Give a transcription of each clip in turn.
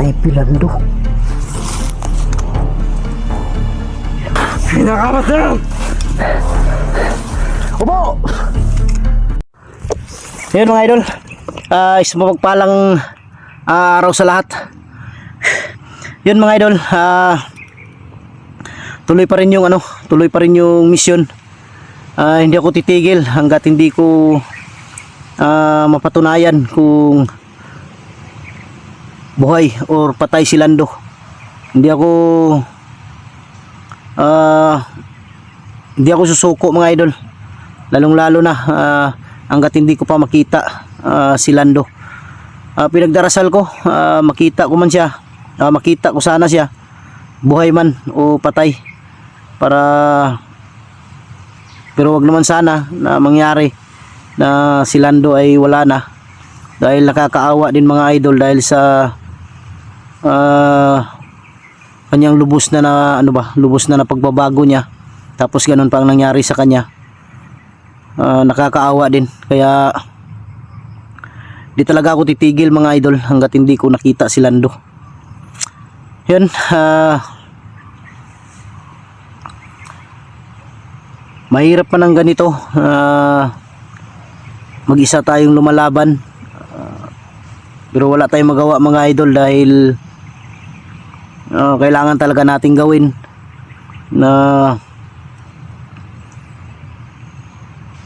ay pilando. Pinakamatang! Opo! Ayun mga idol, isang mapagpalang araw sa lahat. Yun mga idol, tuloy pa rin yung mission. Hindi ako titigil hanggat hindi ko mapatunayan kung buhay or patay si Lando. Hindi ako susuko mga idol, lalong lalo na hanggat hindi ko pa makita si Lando. Pinagdarasal ko, makita ko man siya, makita ko sana siya buhay man o patay, pero wag naman sana na mangyari na si Lando ay wala na, dahil nakakaawa din mga idol dahil sa kanyang lubos na pagbabago niya, tapos ganun pa ang nangyari sa kanya. Nakakaawa din, kaya di talaga ako titigil mga idol hanggat hindi ko nakita si Lando. Yun, mahirap man ang ganito, mag-isa tayong lumalaban, pero wala tayong magawa mga idol dahil kailangan talaga nating gawin na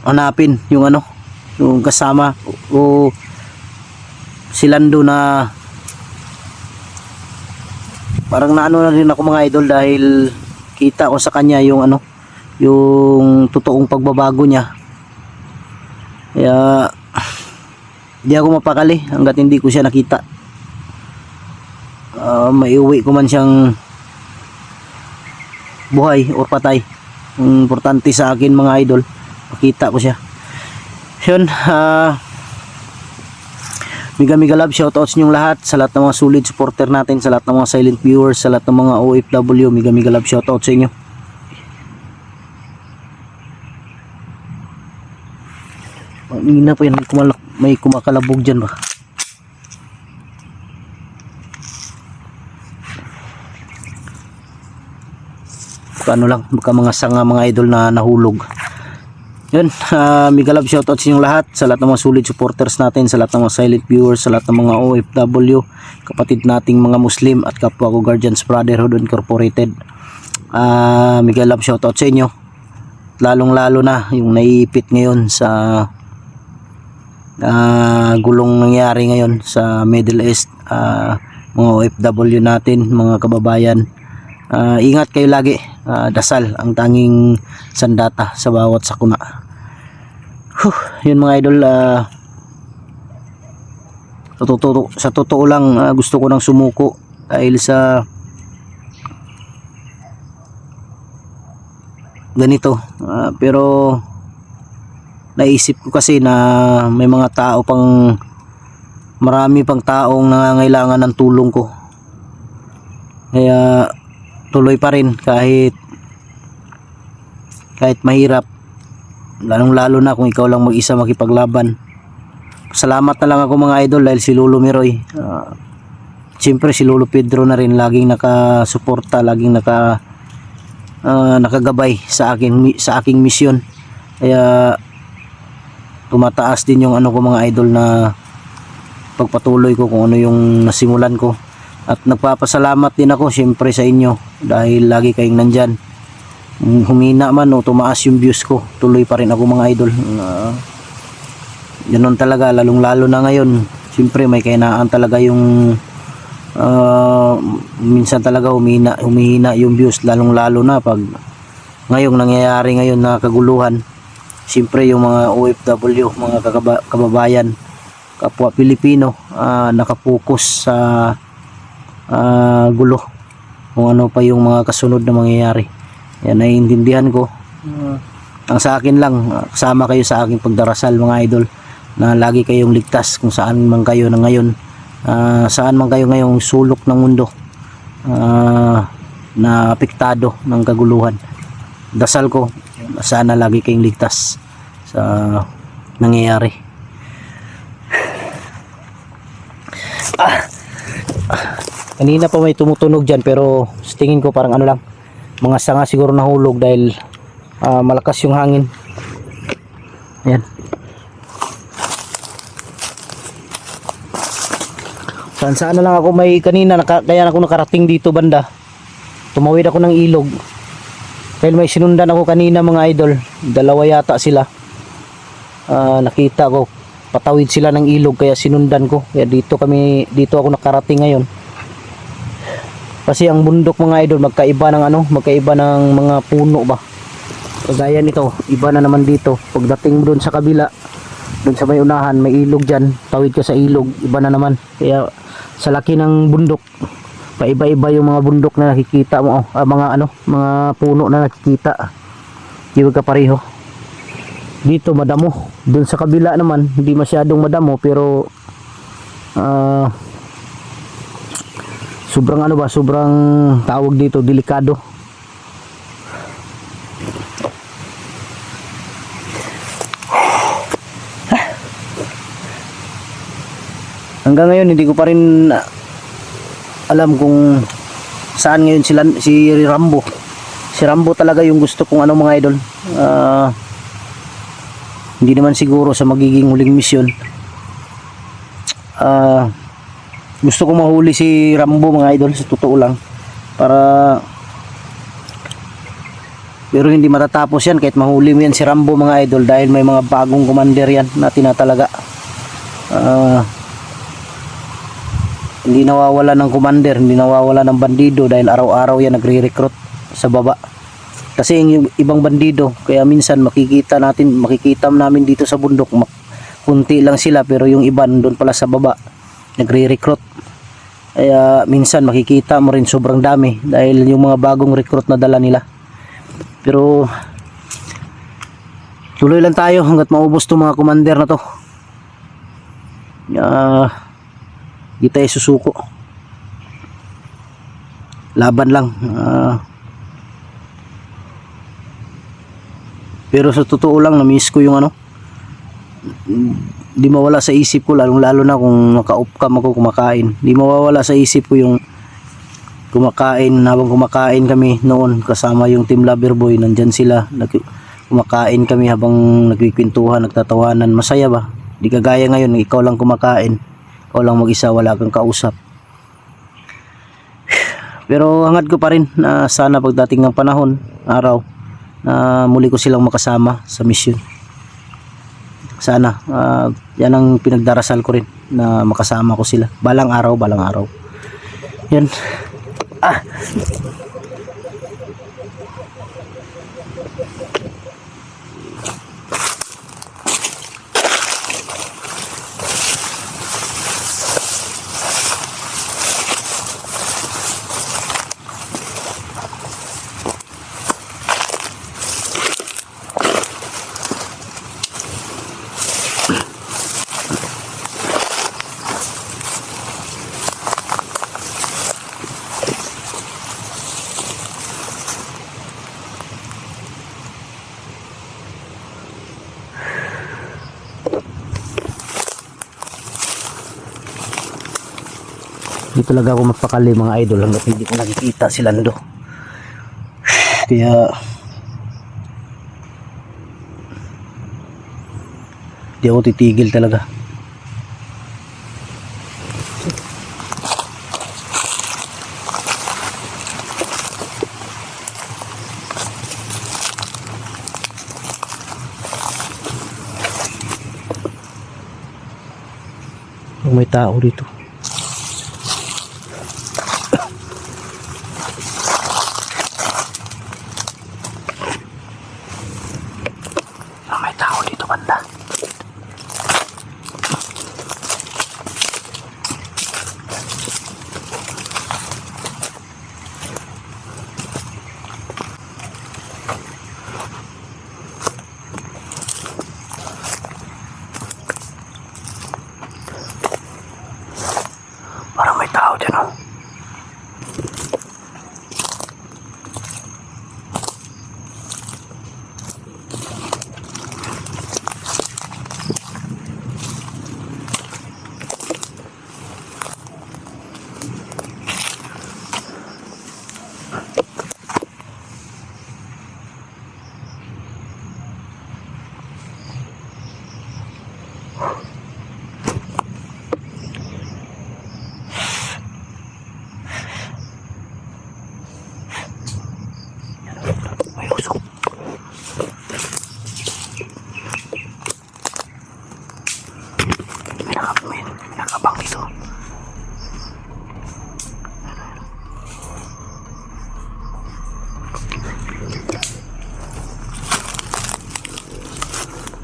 hanapin yung kasama o si Lando, na parang naano na rin ako mga idol dahil kita ko sa kanya yung yung totoong pagbabago niya. Kaya di ako mapakali hanggat hindi ko siya nakita. Maiuwi ko man siyang buhay o patay, ang importante sa akin mga idol, makita ko siya. Yun, mega love shoutouts nyong lahat, sa lahat ng mga solid supporter natin, sa lahat ng mga silent viewers, sa lahat ng mga OFW, mega love shoutouts sa inyo. Ina pa yan, may kumakalabog dyan ba? Ano lang, baka mga sanga mga idol na nahulog. Yun, mega love shoutout sa inyong lahat, sa lahat ng mga solid supporters natin, sa lahat ng mga silent viewers, sa lahat ng mga OFW, kapatid nating mga Muslim at kapwa ko Guardians Brotherhood Incorporated. Mega love shoutout sa inyo, lalong lalo na yung naiipit ngayon sa gulong nangyari ngayon sa Middle East. Mga OFW natin, mga kababayan, ingat kayo lagi. Dasal ang tanging sandata sa bawat sakuna. Yun mga idol, sa totoo lang, gusto ko nang sumuko dahil sa ganito, pero naisip ko kasi na may mga tao marami pang taong nangangailangan ng tulong ko, kaya tuloy pa rin kahit mahirap, lalong lalo na kung ikaw lang mag-isa makipaglaban. Salamat na lang ako mga idol dahil si Lolo Miroy, siyempre si Lolo Pedro na rin, laging nakasuporta, laging nakagabay sa aking misyon. Kaya tumataas din yung ko mga idol na pagpatuloy ko kung ano yung nasimulan ko. At nagpapasalamat din ako siyempre sa inyo dahil lagi kayong nandyan. Humina man o tumaas yung views ko, tuloy pa rin ako mga idol. Ganun talaga, lalong lalo na ngayon. Siyempre may kainaan talaga yung minsan talaga humihina yung views, lalong lalo na pag ngayong nangyayari ngayon na kaguluhan. Siyempre yung mga OFW, mga kababayan, kapwa Pilipino, nakapokus sa gulo, kung ano pa yung mga kasunod na mangyayari. Yan, naiintindihan ko. Ang sa akin lang, kasama kayo sa aking pagdarasal mga idol, na lagi kayong ligtas kung saan man kayo na ngayon, saan man kayo ngayong sulok ng mundo na apektado ng kaguluhan. Dasal ko, sana lagi kayong ligtas sa nangyayari. Kanina pa may tumutunog dyan pero sa tingin ko parang ano lang, mga sanga siguro nahulog dahil malakas yung hangin. Ayan. Saan na lang ako may kanina kaya ako nakarating dito banda. Tumawid ako ng ilog. Dahil may sinundan ako kanina mga idol. Dalawa yata sila. Nakita ko patawid sila ng ilog kaya sinundan ko. Kaya dito ako nakarating ngayon. Kasi ang bundok mga idol magkaiba ng mga puno ba. Kagaya nito, iba na naman dito. Pagdating doon sa kabila, doon sa may unahan, may ilog diyan. Tawid ka sa ilog, iba na naman. Kaya sa laki ng bundok, paiba-iba yung mga bundok na nakikita mo, mga puno na nakikita. Hindi ka pareho. Dito madamo. Doon sa kabila naman, hindi masyadong madamo pero sobrang tawag dito, delikado. Hanggang ngayon hindi ko pa rin alam kung saan ngayon si Rambo. Si Rambo talaga yung gusto kong mga idol. Hindi naman siguro sa magiging huling misyon. Gusto ko mahuli si Rambo mga idol, sa totoo lang, pero hindi matatapos yan kahit mahuli mo yan si Rambo mga idol, dahil may mga bagong commander yan na tinatalaga. Hindi nawawala ng commander, hindi nawawala ng bandido dahil araw-araw yan nagre-recruit sa baba. Kasi yung ibang bandido, kaya minsan makikita namin dito sa bundok, kunti lang sila pero yung iba doon pala sa baba nagre-recruit. Kaya minsan makikita mo rin sobrang dami dahil yung mga bagong recruit na dala nila. Pero tuloy lang tayo hanggat maubos itong mga commander na to. Di tayo susuko. Laban lang. Pero sa totoo lang na-miss ko yung di mawala sa isip ko, lalo na kung naka-off-cam ako kumakain. Di mawawala sa isip ko yung habang kumakain kami noon kasama yung Team Loverboy, nandyan sila, kumakain kami habang nagkikwentuhan, nagtatawanan, masaya ba? Di kagaya ngayon, ikaw lang kumakain, ikaw lang mag-isa, wala kang kausap. Pero hangad ko pa rin na sana pagdating ng panahon, araw, na muli ko silang makasama sa mission. Sana yan ang pinagdarasal ko rin, na makasama ko sila balang araw. Yan. Di talaga ako mapakali mga idol hanggat hindi ko nakikita si Lando. Kaya di ako titigil talaga. May tao dito. May tao dito banda. Nakabang dito.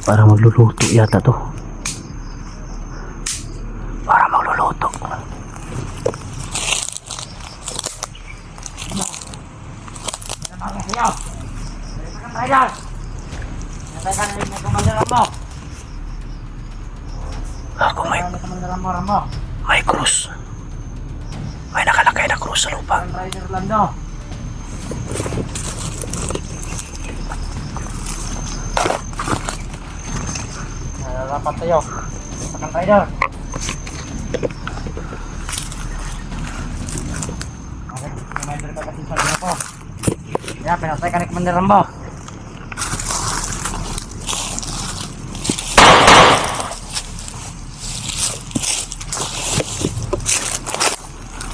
Para magluluto yata to. Para magluluto. Ako may krus. May nakalagay na krus sa lupa. Rapat tayo. Sakang rider. Okay, reminder ka kasi sa inyo po. Kaya pinatay ka ni Commander Rambo.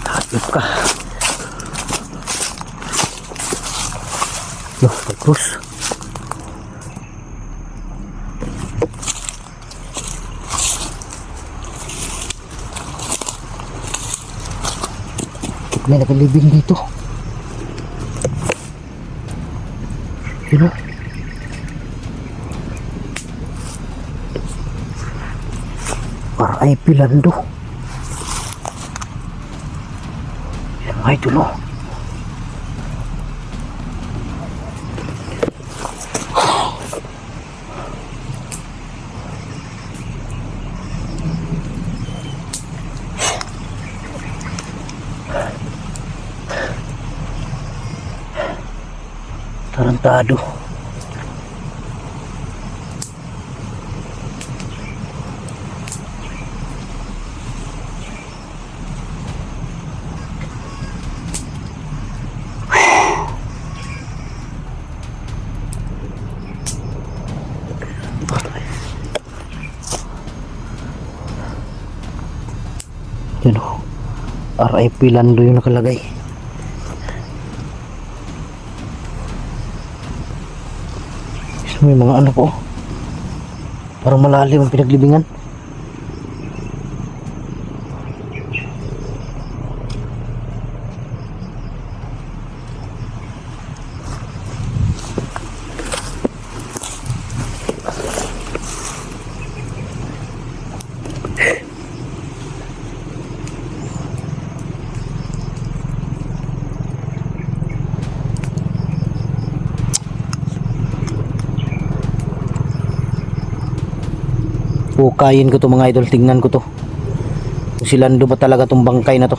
Takip ka. Loh, may krus. May nakalibing dito. Yun o. Para ay pilando. Yan nga ito no. Tarantado. Yan o. RIP Lando yung nakalagay. May mga ano po. Parang malalim ang pinaglibingan. Hukayin ko to mga idol, tingnan ko to kung si Lando ba talaga tong bangkay na to.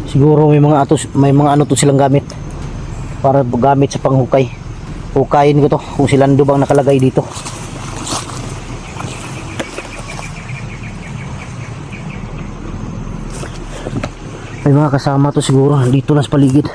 Siguro may mga ano to silang gamit para gamit sa panghukay. Hukayin ko to kung si Lando bang nakalagay dito. May mga kasama to siguro dito na sa paligid.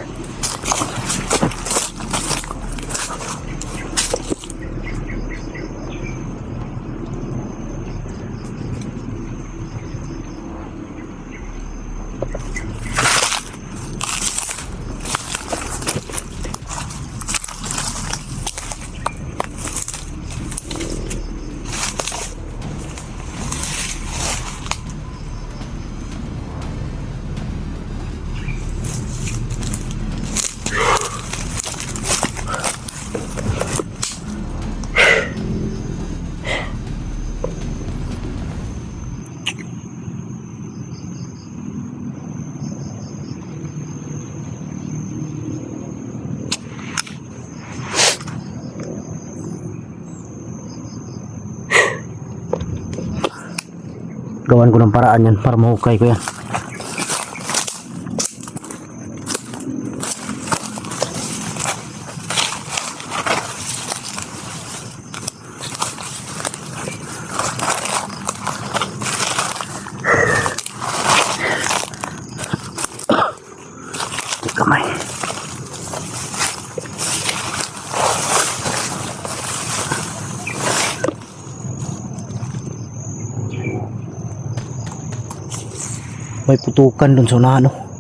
Gawan ko ng paraan yan para mahukay ko yan. Kamay. May putukan dun sa unahan, no?